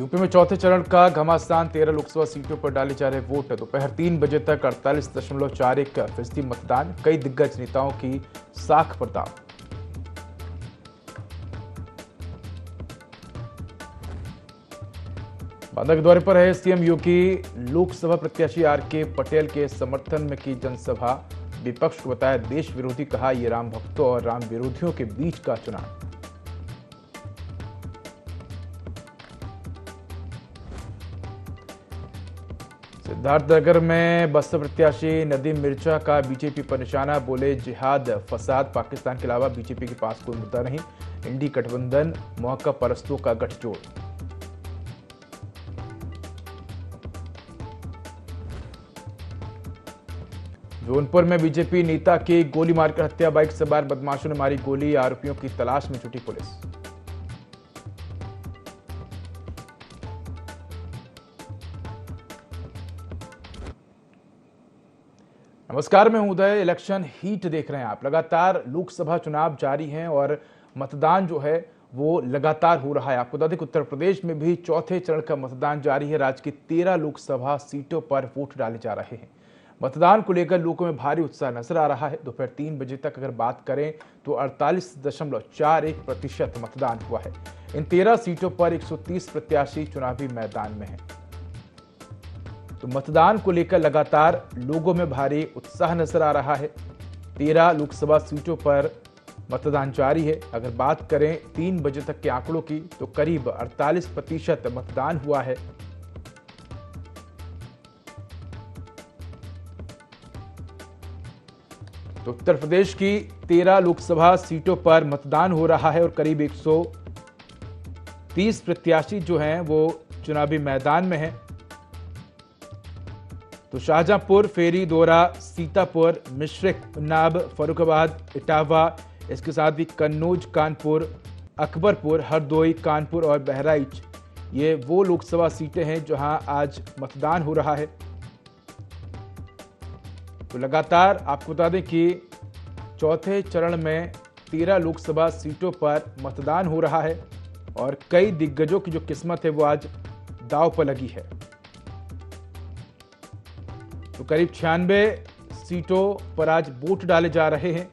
UP में चौथे चरण का घमासान 13 लोकसभा सीटों पर डाले जा रहे वोट। दोपहर 3 बजे तक 48.41% मतदान। कई दिग्गज नेताओं की साख पर दांव। बांदा के दौरे पर है सीएम योगी। लोकसभा प्रत्याशी आरके पटेल के समर्थन में की जनसभा। विपक्ष को बताया देश विरोधी, कहा यह राम भक्तों और राम विरोधियों के बीच का चुनाव। सिद्धार्थनगर में बसपा प्रत्याशी नदीम मिर्जा का बीजेपी पर निशाना। बोले जिहाद फसाद पाकिस्तान के अलावा बीजेपी के पास कोई मुद्दा नहीं। इंडी गठबंधन मौका परस्तों का गठजोड़। जौनपुर में बीजेपी नेता की गोली मारकर हत्या। बाइक सवार बदमाशों ने मारी गोली। आरोपियों की तलाश में जुटी पुलिस। नमस्कार, मैं हूं उदय। इलेक्शन हीट देख रहे हैं आप। लगातार लोकसभा चुनाव जारी हैं और मतदान जो है वो लगातार हो रहा है। आपको बता दें कि उत्तर प्रदेश में भी चौथे चरण का मतदान जारी है। राज्य की 13 लोकसभा सीटों पर वोट डाले जा रहे हैं। मतदान को लेकर लोगों में भारी उत्साह नजर आ रहा है। दोपहर 3 बजे तक अगर बात करें तो 48.41% मतदान हुआ है। इन 13 सीटों पर 130 प्रत्याशी चुनावी मैदान में हैं। तो मतदान को लेकर लगातार लोगों में भारी उत्साह नजर आ रहा है। 13 लोकसभा सीटों पर मतदान जारी है। अगर बात करें 3 बजे तक के आंकड़ों की तो करीब 48% मतदान हुआ है। तो उत्तर प्रदेश की 13 लोकसभा सीटों पर मतदान हो रहा है और करीब 130 प्रत्याशी जो हैं वो चुनावी मैदान में हैं। तो शाहजहांपुर, फेरी, दोरा, सीतापुर, मिश्रिक, उन्नाव, फर्रुखाबाद, इटावा, इसके साथ ही कन्नौज, कानपुर, अकबरपुर, हरदोई, कानपुर और बहराइच, ये वो लोकसभा सीटें हैं जहां आज मतदान हो रहा है। तो लगातार आपको बता दें कि चौथे चरण में 13 लोकसभा सीटों पर मतदान हो रहा है और कई दिग्गजों की जो किस्मत है वो आज दांव पर लगी है। तो करीब 96 सीटों पर आज वोट डाले जा रहे हैं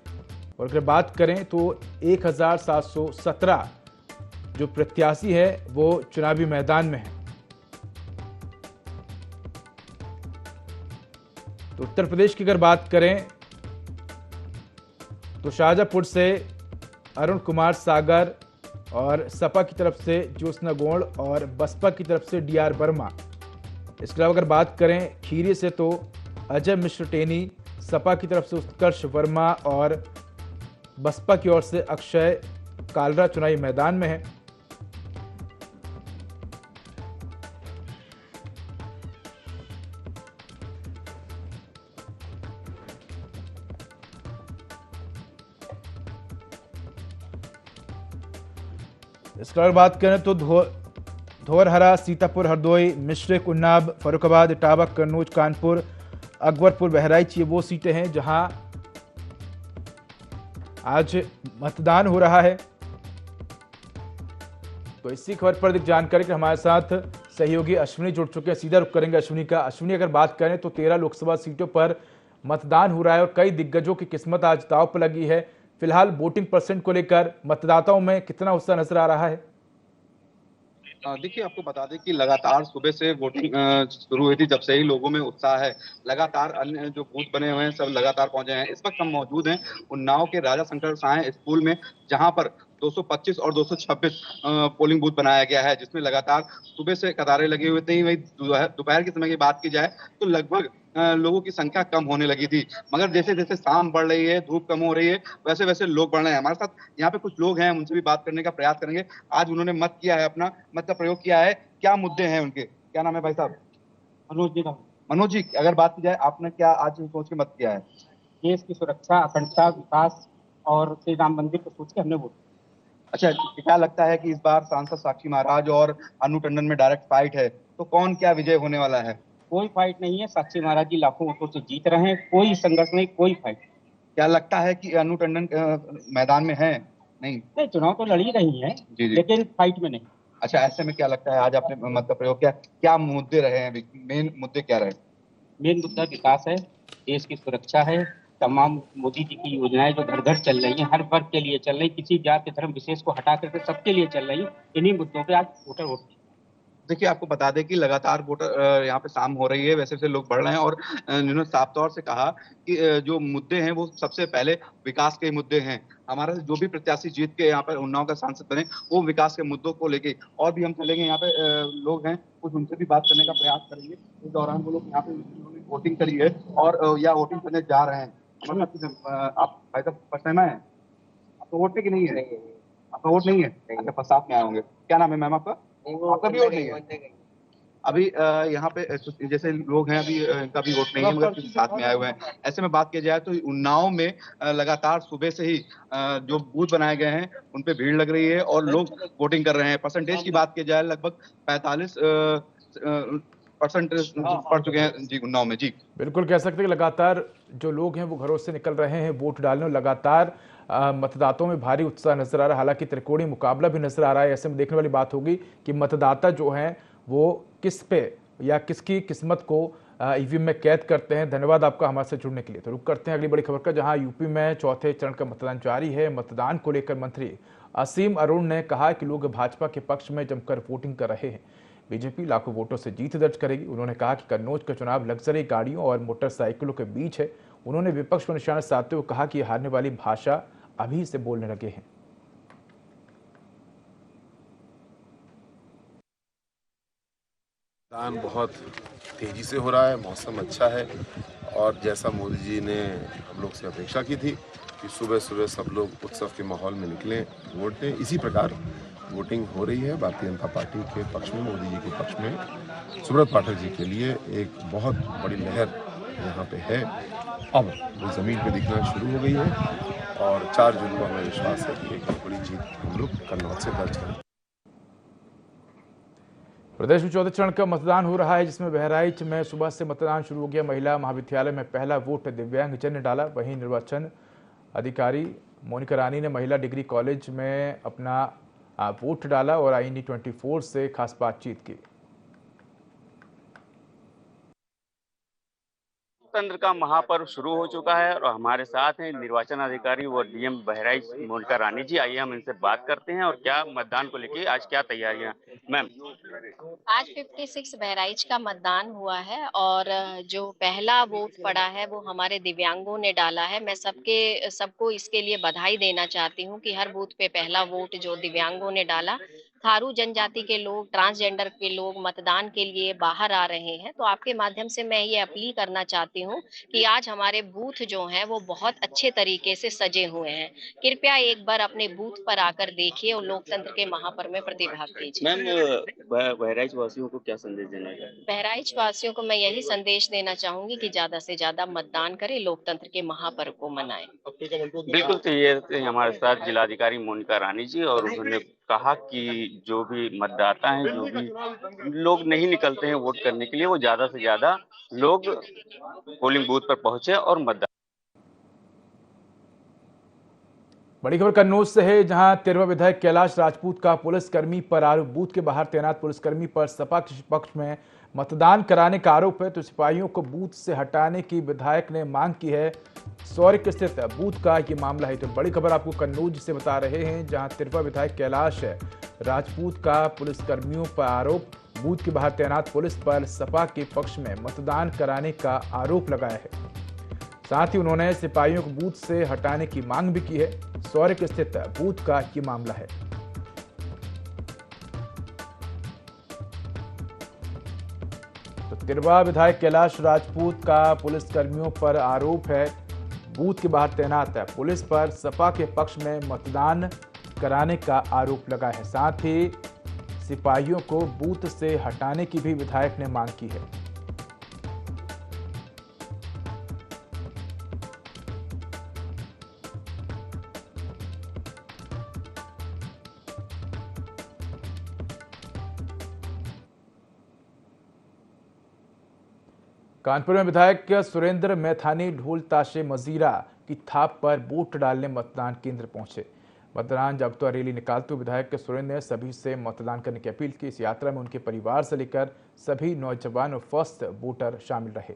और अगर बात करें तो 1717 जो प्रत्याशी है वो चुनावी मैदान में है। तो उत्तर प्रदेश की अगर बात करें तो शाहजहांपुर से अरुण कुमार सागर और सपा की तरफ से ज्योत्सना गोंड और बसपा की तरफ से डीआर वर्मा। इसके अलावा अगर बात करें खीरी से तो अजय मिश्र टेनी, सपा की तरफ से उत्कर्ष वर्मा और बसपा की ओर से अक्षय कालरा चुनावी मैदान में है। इसके अलावा बात करें तो धौरहरा, सीतापुर, हरदोई, मिश्रिक, उन्नाव, फर्रुखाबाद, इटावा, कन्नौज, कानपुर, अकबरपुर, बहराइच, ये वो सीटें हैं जहां आज मतदान हो रहा है। तो इसी खबर पर अधिक जानकारी के हमारे साथ सहयोगी अश्विनी जुड़ चुके हैं। सीधा रुख करेंगे अश्विनी का। अश्विनी, अगर बात करें तो 13 लोकसभा सीटों पर मतदान हो रहा है और कई दिग्गजों की किस्मत आज दांव पर लगी है। फिलहाल वोटिंग परसेंट को लेकर मतदाताओं में कितना उत्साह नजर आ रहा है? देखिए, आपको बता दें कि लगातार सुबह से वोटिंग शुरू हुई थी। जब से ही लोगों में उत्साह है। लगातार अन्य जो बूथ बने हुए हैं सब लगातार पहुंचे हैं। इस वक्त हम मौजूद हैं उन्नाव के राजा शंकर साय स्कूल में, जहां पर 225 और 226 पोलिंग बूथ बनाया गया है, जिसमें लगातार सुबह से कतारें लगी हुई थी। वही दोपहर के समय की बात की जाए तो लगभग लोगों की संख्या कम होने लगी थी, मगर जैसे जैसे शाम बढ़ रही है, धूप कम हो रही है, वैसे वैसे लोग बढ़ रहे हैं। हमारे साथ यहाँ पे कुछ लोग हैं, उनसे भी बात करने का प्रयास करेंगे। आज उन्होंने मत किया है, अपना मत का प्रयोग किया है। क्या मुद्दे हैं उनके? क्या नाम है भाई साहब? मनोज जी का। मनोज जी, अगर बात की जाए आपने क्या आज सोच के मत किया है? देश की सुरक्षा, अखंडता, विकास और श्री राम मंदिर को सोच के हमने वोट। अच्छा, क्या लगता है कि इस बार सांसद साक्षी महाराज और अनु टंडन में डायरेक्ट फाइट है, तो कौन क्या विजय होने वाला है? कोई फाइट नहीं है। साक्षी महाराज जी लाखों वोटों से जीत रहे हैं। कोई संघर्ष नहीं, कोई फाइट। क्या लगता है कि अनु टंडन मैदान में है? नहीं, चुनाव तो लड़ ही रही है, जी। लेकिन फाइट में नहीं। अच्छा, ऐसे में क्या लगता है आज आपने मतलब प्रयोग किया, क्या मुद्दे रहे हैं, मेन मुद्दे क्या रहे? मेन मुद्दा विकास है, देश की सुरक्षा है। तमाम मोदी जी की योजनाएं जो घर घर चल रही हैं, हर वर्ग के लिए चल रही, किसी जाति धर्म विशेष को हटा करके सबके लिए चल रही। इन्हीं मुद्दों पे आज वोटर वोट। देखिए, आपको बता दें कि लगातार वोटर यहाँ पे शाम हो रही है, वैसे वैसे लोग बढ़ रहे हैं और उन्होंने साफ तौर से कहा कि जो मुद्दे हैं वो सबसे पहले विकास के मुद्दे हैं। हमारा जो भी प्रत्याशी जीत के यहाँ पर उन्नाव का सांसद बने वो विकास के मुद्दों को लेके, और भी हम चलेंगे यहाँ पे लोग हैं कुछ, उनसे भी बात करने का प्रयास करेंगे। इस दौरान वो लोग यहाँ पे उन्होंने वोटिंग करी है और या वोटिंग करने जा रहे हैं। आप भाई साहब फर्स्ट टाइम आए हैं, आपको वोट है कि नहीं है? आपका वोट नहीं है? अच्छा, बरसात में आए होंगे। क्या नाम है मैम आपका? आपका भी वोट नहीं है? अभी यहाँ पे जैसे लोग हैं, अभी इनका भी वोट नहीं है मगर किसी साथ में आए हुए हैं। ऐसे में बात की जाए तो उन्नाव में लगातार सुबह से ही जो बूथ बनाए गए हैं उन पे भीड़ लग रही है और लोग वोटिंग कर रहे हैं। परसेंटेज की बात की जाए लगभग 45% पड़ चुके हैं जी उन्नाव में। जी बिल्कुल कह सकते हैं कि लगातार जो लोग हैं वो घरों से निकल रहे हैं वोट डालने, और लगातार मतदाताओं में भारी उत्साह नजर आ रहा है। हालांकि त्रिकोणीय मुकाबला भी नजर आ रहा है। ऐसे में देखने वाली बात होगी कि मतदाता जो हैं वो किस पे या किसकी किस्मत को ईवीएम में कैद करते हैं। धन्यवाद आपका हमारे से जुड़ने के लिए। तो रुक करते हैं अगली बड़ी खबर का, जहां यूपी में चौथे चरण का मतदान जारी है। मतदान को लेकर मंत्री असीम अरुण ने कहा कि लोग भाजपा के पक्ष में जमकर वोटिंग कर रहे हैं। बीजेपी लाखों वोटों से जीत दर्ज करेगी। उन्होंने कहा कि कन्नौज का चुनाव लग्जरी गाड़ियों और मोटरसाइकिलों के बीच है। उन्होंने विपक्ष पर निशाना साधते हुए कहा कि हारने वाली भाषा अभी से बोलने लगे हैं। मतदान बहुत तेजी से हो रहा है, मौसम अच्छा है और जैसा मोदी जी ने हम लोग से अपेक्षा की थी कि सुबह सुबह सब लोग उत्सव के माहौल में निकलें, वोट दें, इसी प्रकार वोटिंग हो रही है। भारतीय जनता पार्टी के पक्ष में, मोदी जी के पक्ष में, सुब्रत पाठक जी के लिए एक बहुत बड़ी लहर यहाँ पे है। अब वो जमीन पे दिखना शुरू हो गई है और 4 जून को हमें विश्वास है कि एक बहुत बड़ी जीत हम लोग कन्नौज से दर्ज करेंगे। प्रदेश में चौथे चरण का मतदान हो रहा है, जिसमें बहराइच में सुबह से मतदान शुरू हो गया। महिला महाविद्यालय में पहला वोट दिव्यांग जन ने डाला। वहीं निर्वाचन अधिकारी मोनिका रानी ने महिला डिग्री कॉलेज में अपना वोट डाला और आईएनडी 24 से खास बातचीत की। लोकतंत्र का महापर्व शुरू हो चुका है और हमारे साथ हैं निर्वाचन अधिकारी व डीएम बहराइच मोनिका रानी जी। आइए हम इनसे बात करते हैं और क्या मतदान को लेके आज क्या तैयारियां। मैम, आज 56 बहराइच का मतदान हुआ है और जो पहला वोट पड़ा है वो हमारे दिव्यांगों ने डाला है। मैं सबको इसके लिए बधाई देना चाहती हूँ कि हर बूथ पे पहला वोट जो दिव्यांगों ने डाला। थारू जनजाति के लोग, ट्रांसजेंडर के लोग मतदान के लिए बाहर आ रहे हैं। तो आपके माध्यम से मैं ये अपील करना चाहती हूँ कि आज हमारे बूथ जो हैं वो बहुत अच्छे तरीके से सजे हुए हैं। कृपया एक बार अपने बूथ पर आकर देखिए और लोकतंत्र के महापर्व में प्रतिभाग कीजिए। मैम, बहराइच वासियों को क्या संदेश देना चाहिए? बहराइच वासियों को मैं यही संदेश देना चाहूंगी कि ज्यादा से ज्यादा मतदान करें, लोकतंत्र के महापर्व को मनाएं। बिल्कुल, तो ये थे हमारे साथ जिलाधिकारी मोनिका रानी जी और उन्होंने कहा कि जो भी मतदाता हैं, जो भी लोग नहीं निकलते हैं वोट करने के लिए, वो ज्यादा से ज्यादा लोग पोलिंग बूथ पर पहुंचे और मतदान। बड़ी खबर कन्नौज से है, जहां 13वां विधायक कैलाश राजपूत का पुलिसकर्मी पर आरोप। बूथ के बाहर तैनात पुलिसकर्मी पर सपा के पक्ष में मतदान कराने का आरोप है, तो सिपाहियों को बूथ से हटाने की विधायक ने मांग की है। सौरिक स्थित बूथ का ये मामला है। तो बड़ी खबर आपको कन्नौज से बता रहे हैं, जहां 13वां विधायक कैलाश राजपूत का पुलिसकर्मियों पर आरोप। बूथ के बाहर तैनात पुलिस पर सपा के पक्ष में मतदान कराने का आरोप लगाया है। साथ ही उन्होंने सिपाहियों को बूथ से हटाने की मांग भी की है। सौरिक स्थित बूथ का ये मामला है। तो 13वां विधायक कैलाश राजपूत का पुलिसकर्मियों पर आरोप है। बूथ के बाहर तैनात है पुलिस पर सपा के पक्ष में मतदान कराने का आरोप लगा है। साथ ही सिपाहियों को बूथ से हटाने की भी विधायक ने मांग की है। कानपुर में विधायक सुरेंद्र मैथानी ढोल ताशे मजीरा की थाप पर वोट डालने मतदान केंद्र पहुंचे। मतदान जागरूकता रैली निकालते हुए विधायक सुरेंद्र ने सभी से मतदान करने की अपील की। इस यात्रा में उनके परिवार से लेकर सभी नौजवान और फर्स्ट वोटर शामिल रहे।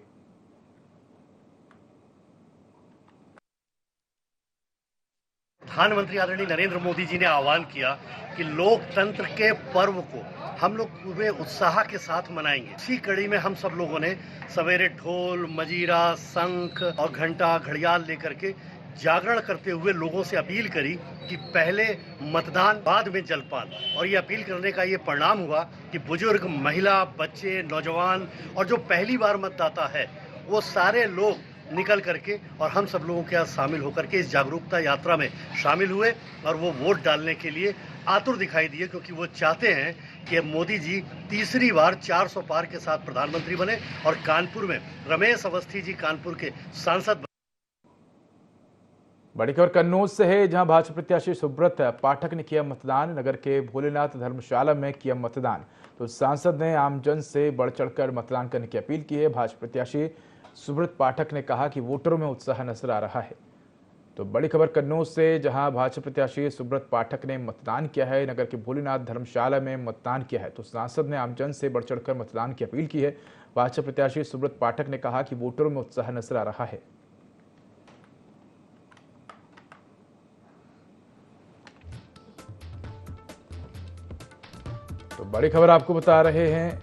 प्रधानमंत्री आदरणीय नरेंद्र मोदी जी ने आह्वान किया कि लोकतंत्र के पर्व को हम लोग पूरे उत्साह के साथ मनाएंगे। इसी कड़ी में हम सब लोगों ने सवेरे ढोल, मजीरा, शंख और घंटा, घड़ियाल लेकर के जागरण करते हुए लोगों से अपील करी कि पहले मतदान, बाद में जलपान। और ये अपील करने का ये परिणाम हुआ कि बुजुर्ग, महिला, बच्चे, नौजवान और जो पहली बार मतदाता है वो सारे लोग निकल करके और हम सब लोगों के साथ शामिल होकर के इस जागरूकता यात्रा में शामिल हुए और वो वोट डालने के लिए आतुर दिखाई दिए, क्योंकि वो चाहते हैं कि मोदी जी तीसरी बार 400 पार के साथ प्रधानमंत्री बने और कानपुर में रमेश अवस्थी जी कानपुर के सांसद। बड़ी खबर कन्नौज से है, जहां भाजपा प्रत्याशी सुब्रत पाठक ने किया मतदान। नगर के भोलेनाथ धर्मशाला में किया मतदान। तो सांसद ने आमजन से बढ़ चढ़कर मतदान करने की अपील की है। भाजपा प्रत्याशी सुब्रत पाठक ने कहा कि वोटरों में उत्साह नजर आ रहा है। तो बड़ी खबर कन्नौज से, जहां भाजपा प्रत्याशी सुब्रत पाठक ने मतदान किया है। नगर के भोलेनाथ धर्मशाला में मतदान किया है। तो सांसद ने आमजन से बढ़ चढ़कर मतदान की अपील की है। भाजपा प्रत्याशी सुब्रत पाठक ने कहा कि वोटरों में उत्साह नजर आ रहा है। तो बड़ी खबर आपको बता रहे हैं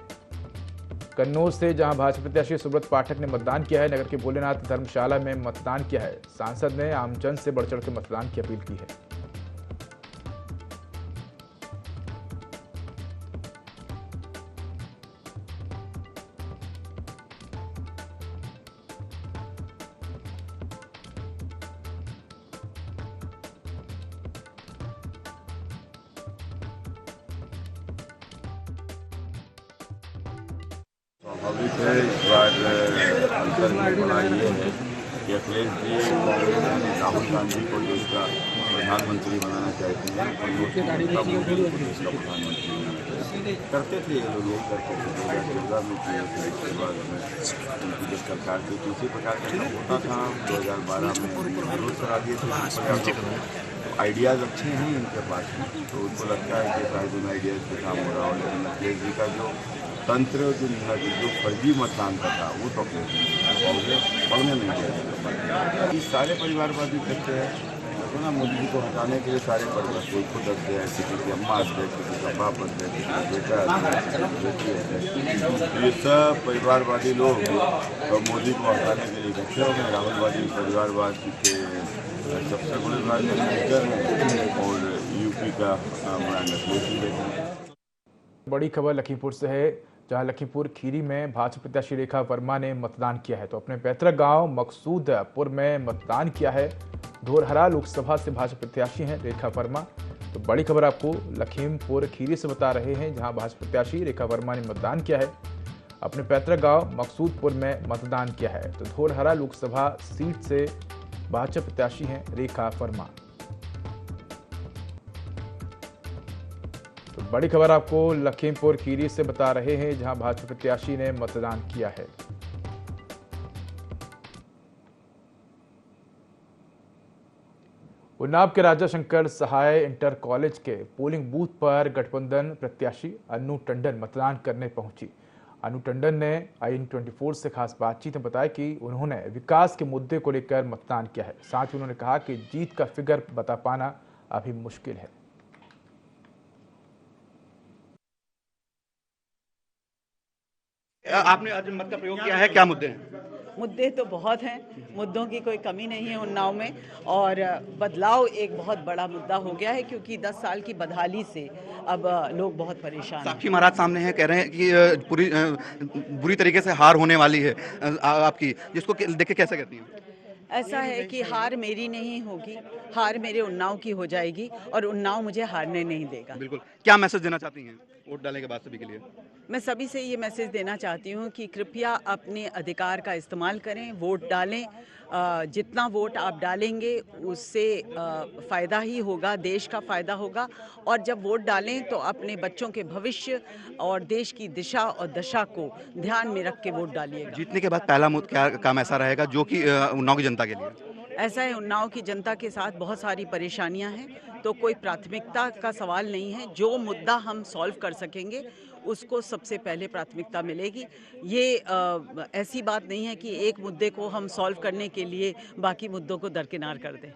कन्नौज से, जहां भाजपा प्रत्याशी सुब्रत पाठक ने मतदान किया है। नगर के भोलेनाथ धर्मशाला में मतदान किया है। सांसद ने आमजन से बढ़ चढ़कर मतदान की अपील की है। स्वाभाविक है, इस बार अंतर में बड़ा ये है कि अखिलेश जी राहुल गांधी को देश का प्रधानमंत्री बनाना चाहते हैं और मोदी को देश का प्रधानमंत्री बनाना चाहते हैं। करते थे ये लोग, यही करते थे। 2014 में किए थे, इसके बाद उनकी जब सरकार थी तो इसी प्रकार का होता था। 2012 में विरोध करा दिए थे। आइडियाज़ अच्छे हैं इनके पास में, तो उनको लगता है कि शायद उन आइडियाज़ पे काम हो रहा हो। लेकिन अखिलेश जी का जो तंत्र, जो फर्जी मतदान का था, वो तो अखिलेश जी पढ़ने नहीं दिया। ये सारे परिवारवादी करते हैं तो ना, मोदी जी को हटाने के लिए सारे परिवार, कोई खुद अध्यक्ष है, किसी की अम्मा अध्यक्ष, किसी का बाप अध्यक्ष, किसी का बेटा अध्यक्ष, बेटी अध्यक्ष, ये सब परिवारवादी लोग तो मोदी को हटाने के लिए इकट्ठे हो गए। राहुलवादी परिवारवाद के सबसे बड़े राजनीतिक और यूपी का ब्रांड। बड़ी खबर लखीमपुर से है, जहां लखीमपुर खीरी में भाजपा प्रत्याशी रेखा वर्मा ने मतदान किया है। तो अपने पैतृक गांव मकसूदपुर में मतदान किया है। ढोरहरा लोकसभा से भाजपा प्रत्याशी हैं रेखा वर्मा। तो बड़ी खबर आपको लखीमपुर खीरी से बता रहे हैं, जहां भाजपा प्रत्याशी रेखा वर्मा ने मतदान किया है। अपने पैतृक गांव मकसूदपुर में मतदान किया है। तो ढोरहरा लोकसभा सीट से भाजपा प्रत्याशी हैं रेखा वर्मा। तो बड़ी खबर आपको लखीमपुर खीरी से बता रहे हैं, जहां भाजपा प्रत्याशी ने मतदान किया है। उन्नाव के राजा शंकर सहाय इंटर कॉलेज के पोलिंग बूथ पर गठबंधन प्रत्याशी अनु टंडन मतदान करने पहुंची। अनु टंडन ने IN24 से खास बातचीत में बताया कि उन्होंने विकास के मुद्दे को लेकर मतदान किया है। साथ ही उन्होंने कहा कि जीत का फिगर बता पाना अभी मुश्किल है। आपने आज मत का प्रयोग किया है, क्या मुद्दे हैं? मुद्दे तो बहुत हैं, मुद्दों की कोई कमी नहीं है उन्नाव में। और बदलाव एक बहुत बड़ा मुद्दा हो गया है, क्योंकि 10 साल की बदहाली से अब लोग बहुत परेशान हैं। साक्षी महाराज सामने हैं, कह रहे हैं कि पूरी बुरी तरीके से हार होने वाली है आपकी, जिसको देख के कैसे कहती हैं? ऐसा है कि हार मेरी नहीं होगी, हार मेरे उन्नाव की हो जाएगी और उन्नाव मुझे हारने नहीं देगा। बिल्कुल। क्या मैसेज देना चाहती हैं वोट डालने के बाद सभी के लिए? मैं सभी से ये मैसेज देना चाहती हूँ कि कृपया अपने अधिकार का इस्तेमाल करें, वोट डालें। जितना वोट आप डालेंगे उससे फ़ायदा ही होगा, देश का फ़ायदा होगा। और जब वोट डालें तो अपने बच्चों के भविष्य और देश की दिशा और दशा को ध्यान में रख के वोट डालिएगा। जीतने के बाद पहला क्या काम ऐसा रहेगा जो कि उन्नाव की जनता के लिए? ऐसा है, उन्नाव की जनता के साथ बहुत सारी परेशानियां हैं, तो कोई प्राथमिकता का सवाल नहीं है। जो मुद्दा हम सॉल्व कर सकेंगे उसको सबसे पहले प्राथमिकता मिलेगी। ये ऐसी बात नहीं है कि एक मुद्दे को हम सॉल्व करने के लिए बाकी मुद्दों को दरकिनार कर दें।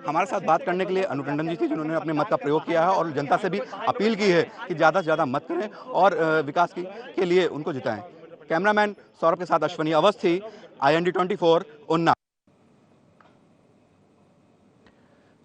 हमारे साथ बात करने के लिए अनु टंडन जी थी, जिन्होंने अपने मत का प्रयोग किया है और जनता से भी अपील की है कि ज़्यादा से ज़्यादा मत करें और विकास के लिए उनको जिताएं। कैमरामैन सौरभ के साथ अश्वनी अवस्थी, IND 24 उन्नाव।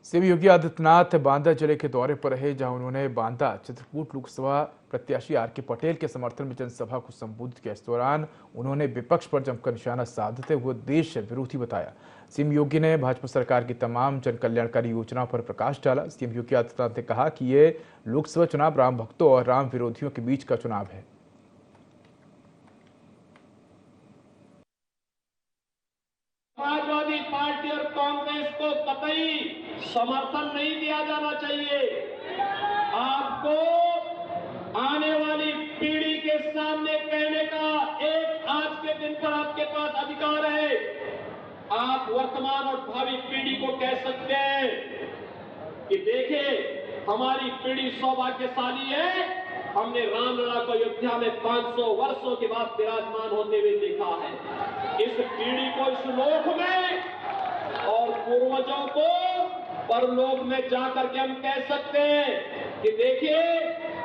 सीएम योगी आदित्यनाथ बांदा जिले के दौरे पर रहे, जहां उन्होंने बांदा चित्रकूट लोकसभा प्रत्याशी आर.के. पटेल के समर्थन में जनसभा को संबोधित किया। इस दौरान उन्होंने विपक्ष पर जमकर निशाना साधते हुए देश विरोधी बताया। सीएम योगी ने भाजपा सरकार की तमाम जन कल्याणकारी योजनाओं पर प्रकाश डाला। सीएम योगी आदित्यनाथ ने कहा कि ये लोकसभा चुनाव राम भक्तों और राम विरोधियों के बीच का चुनाव है। समाजवादी पार्टी और कांग्रेस को कतई समर्थन नहीं दिया जाना चाहिए। आपको आने वाली पीढ़ी के सामने कहने का एक आज के दिन पर आपके पास अधिकार है। आप वर्तमान और भावी पीढ़ी को कह सकते हैं कि देखिए, हमारी पीढ़ी सौभाग्यशाली है, हमने रामलला को अयोध्या में 500 वर्षों के बाद विराजमान होते हुए देखा है। इस पीढ़ी को इस लोक में और पूर्वजों को परलोक में जाकर के हम कह सकते हैं कि देखिए,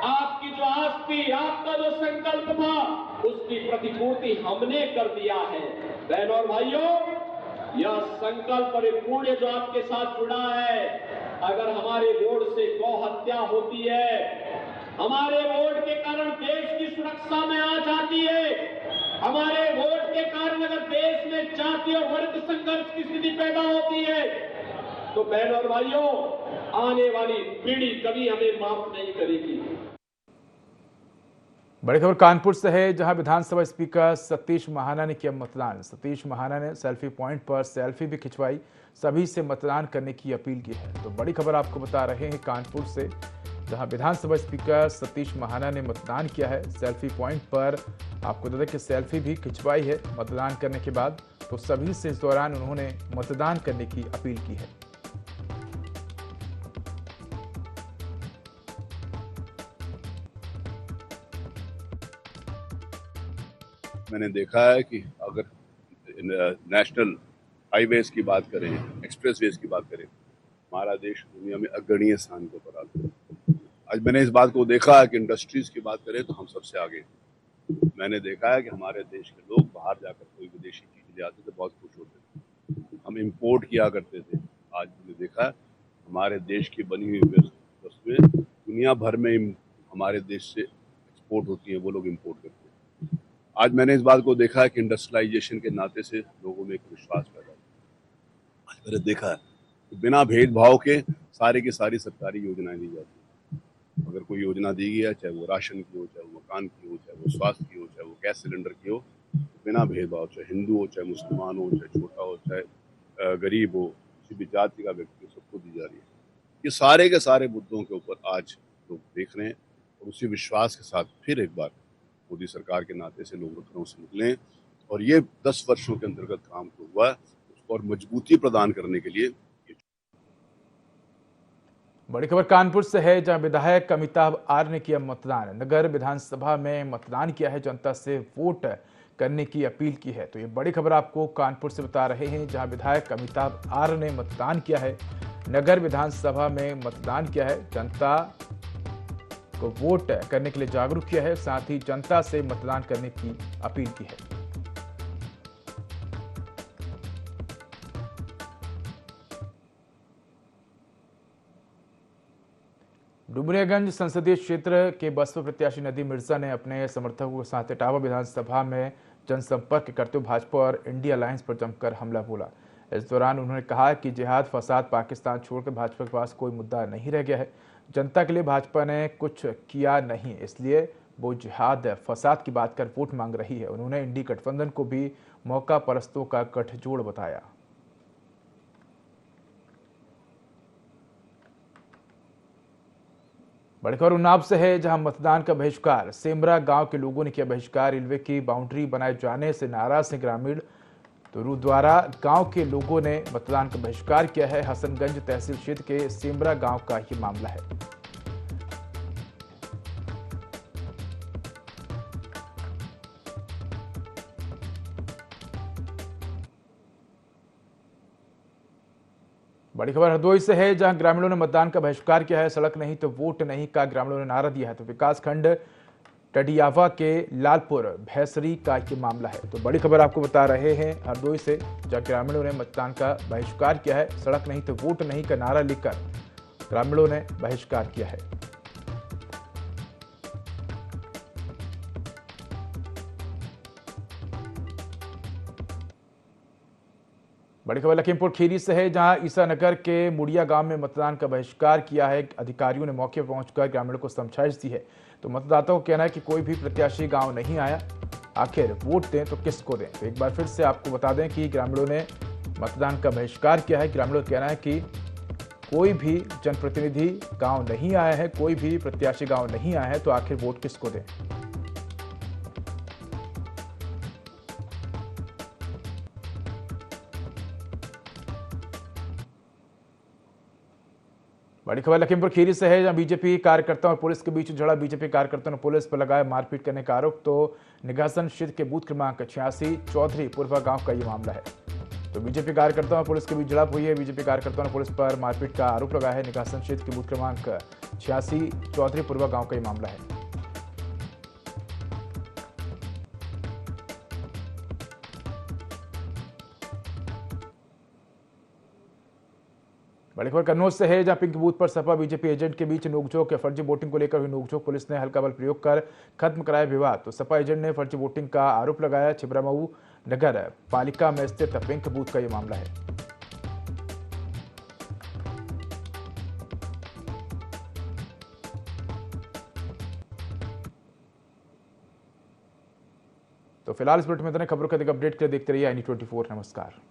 आपकी जो आस थी, आपका जो संकल्प था, उसकी प्रतिपूर्ति हमने कर दिया है। बहनों और भाइयों, यह संकल्प और पुण्य जो आपके साथ जुड़ा है, अगर हमारे वोट से गौ हत्या होती है, हमारे वोट के कारण देश की सुरक्षा में आ जाती है, हमारे वोट के कारण अगर देश में जाति और वर्ग संघर्ष की स्थिति पैदा होती है, तो बहनों और भाइयों, आने वाली पीढ़ी कभी हमें माफ नहीं करेगी। बड़ी खबर कानपुर से है, जहां विधानसभा स्पीकर सतीश महाना ने किया मतदान। सतीश महाना ने सेल्फी पॉइंट पर सेल्फी भी खिंचवाई, सभी से मतदान करने की अपील की है। तो बड़ी खबर आपको बता रहे हैं कानपुर से, जहां विधानसभा स्पीकर सतीश महाना ने मतदान किया है। सेल्फी पॉइंट पर आपको बता दें कि सेल्फी भी खिंचवाई है मतदान करने के बाद। तो सभी से इस दौरान उन्होंने मतदान करने की अपील की है। मैंने देखा है कि अगर नेशनल हाईवेज की बात करें, एक्सप्रेसवेज की बात करें, हमारा देश दुनिया में अग्रणीय स्थान के ऊपर आता है। आज मैंने इस बात को देखा है कि इंडस्ट्रीज की बात करें तो हम सबसे आगे। मैंने देखा है कि हमारे देश के लोग बाहर जाकर कोई विदेशी चीज ले आते थे, बहुत खुश होते थे। हम इंपोर्ट किया करते थे। आज मैंने देखा है हमारे देश की बनी हुई वस्तुएं दुनिया भर में हमारे देश से एक्सपोर्ट होती हैं, वो लोग इंपोर्ट करते हैं। आज मैंने इस बात को देखा है कि इंडस्ट्रियलाइजेशन के नाते से लोगों में एक विश्वास पैदा हुआ। आज मैंने देखा है कि बिना भेदभाव के सारी की सारी सरकारी योजनाएं दी जाती हैं। अगर कोई योजना दी गई है, चाहे वो राशन की हो, चाहे वो मकान की हो, चाहे वो स्वास्थ्य की हो, चाहे वो गैस सिलेंडर की हो, बिना भेदभाव, चाहे हिंदू हो, चाहे मुसलमान हो, चाहे छोटा हो, चाहे गरीब हो, किसी भी जाति का व्यक्ति, सबको दी जा रही है। ये सारे के सारे मुद्दों के ऊपर आज लोग देख रहे हैं और उसी विश्वास के साथ फिर एक बार मोदी सरकार के नाते से लोग घरों से निकले और ये 10 वर्षों के अंतर्गत काम जो हुआ है उसको और मजबूती प्रदान करने के लिए। बड़ी खबर कानपुर से है, जहां विधायक अमिताभ आर ने किया मतदान। नगर विधानसभा में मतदान किया है, जनता से वोट करने की अपील की है। तो ये बड़ी खबर आपको कानपुर से बता रहे हैं, जहां विधायक अमिताभ आर ने मतदान किया है, नगर विधानसभा में मतदान किया है, जनता को वोट करने के लिए जागरूक किया है, साथ ही जनता से मतदान करने की अपील की है। डुमरियागंज संसदीय क्षेत्र के बसपा प्रत्याशी नदीम मिर्जा ने अपने समर्थकों के साथ इटावा विधानसभा में जनसंपर्क करते हुए भाजपा और इंडिया अलायंस पर जमकर हमला बोला। इस दौरान उन्होंने कहा कि जिहाद, फसाद, पाकिस्तान छोड़कर भाजपा के पास कोई मुद्दा नहीं रह गया है। जनता के लिए भाजपा ने कुछ किया नहीं, इसलिए वो जिहाद, फसाद की बात कर वोट मांग रही है। उन्होंने इंडी गठबंधन को भी मौका परस्तों का गठजोड़ बताया। बड़ी खबर उन्नाव से है, जहां मतदान का बहिष्कार। सेमरा गांव के लोगों ने किया बहिष्कार। रेलवे की बाउंड्री बनाए जाने से नाराज हैं ग्रामीण। तो रूद्वारा गांव के लोगों ने मतदान का बहिष्कार किया है। हसनगंज तहसील क्षेत्र के सेमरा गांव का ये मामला है। बड़ी खबर हरदोई से है, जहां ग्रामीणों ने मतदान का बहिष्कार किया है। सड़क नहीं तो वोट नहीं का ग्रामीणों ने नारा दिया है। तो विकासखंड टडियावा के लालपुर भैसरी का ये मामला है। तो बड़ी खबर आपको बता रहे हैं हरदोई से, जहां ग्रामीणों ने मतदान का बहिष्कार किया है। सड़क नहीं तो वोट नहीं का नारा लेकर ग्रामीणों ने बहिष्कार किया है। बड़ी खबर लखीमपुर खीरी से है, जहां ईसानगर के मुड़िया गांव में मतदान का बहिष्कार किया है। अधिकारियों ने मौके पर पहुंचकर ग्रामीणों को समझाइश दी है। तो मतदाताओं का कहना है कि कोई भी प्रत्याशी गांव नहीं आया, आखिर वोट दें तो किसको दें। तो एक बार फिर से आपको बता दें कि ग्रामीणों ने मतदान का बहिष्कार किया है। ग्रामीणों का कहना है कि कोई भी जनप्रतिनिधि गाँव नहीं आया है, कोई भी प्रत्याशी गाँव नहीं आया है, तो आखिर वोट किसको दें। बड़ी खबर लखीमपुर खीरी से है, जहां बीजेपी कार्यकर्ताओं और पुलिस के बीच झड़ा। बीजेपी कार्यकर्ताओं ने पुलिस पर लगाया मारपीट करने का आरोप। तो निघासन क्षेत्र के बूथ क्रमांक 86 चौधरी पुरवा गांव का ये मामला है। तो बीजेपी कार्यकर्ताओं और पुलिस के बीच झड़प हुई है। बीजेपी कार्यकर्ताओं ने पुलिस पर मारपीट का आरोप लगाया है। निघासन क्षेत्र के बूथ क्रमांक 86 चौधरी पुरवा गांव का ये मामला है। बड़ी खबर कन्नौज से है, जहां पिंक बूथ पर सपा बीजेपी एजेंट के बीच नोकझोंक है। फर्जी वोटिंग को लेकर हुई नोकझोंक, पुलिस ने हल्का बल प्रयोग कर खत्म कराया विवाद। तो सपा एजेंट ने फर्जी वोटिंग का आरोप लगाया। छिबरामऊ नगर पालिका में स्थित पिंक बूथ का यह मामला है। तो फिलहाल इस बुलेटिन में इतने। खबरों के अधिक अपडेट के लिए देखते रहिए i24। नमस्कार।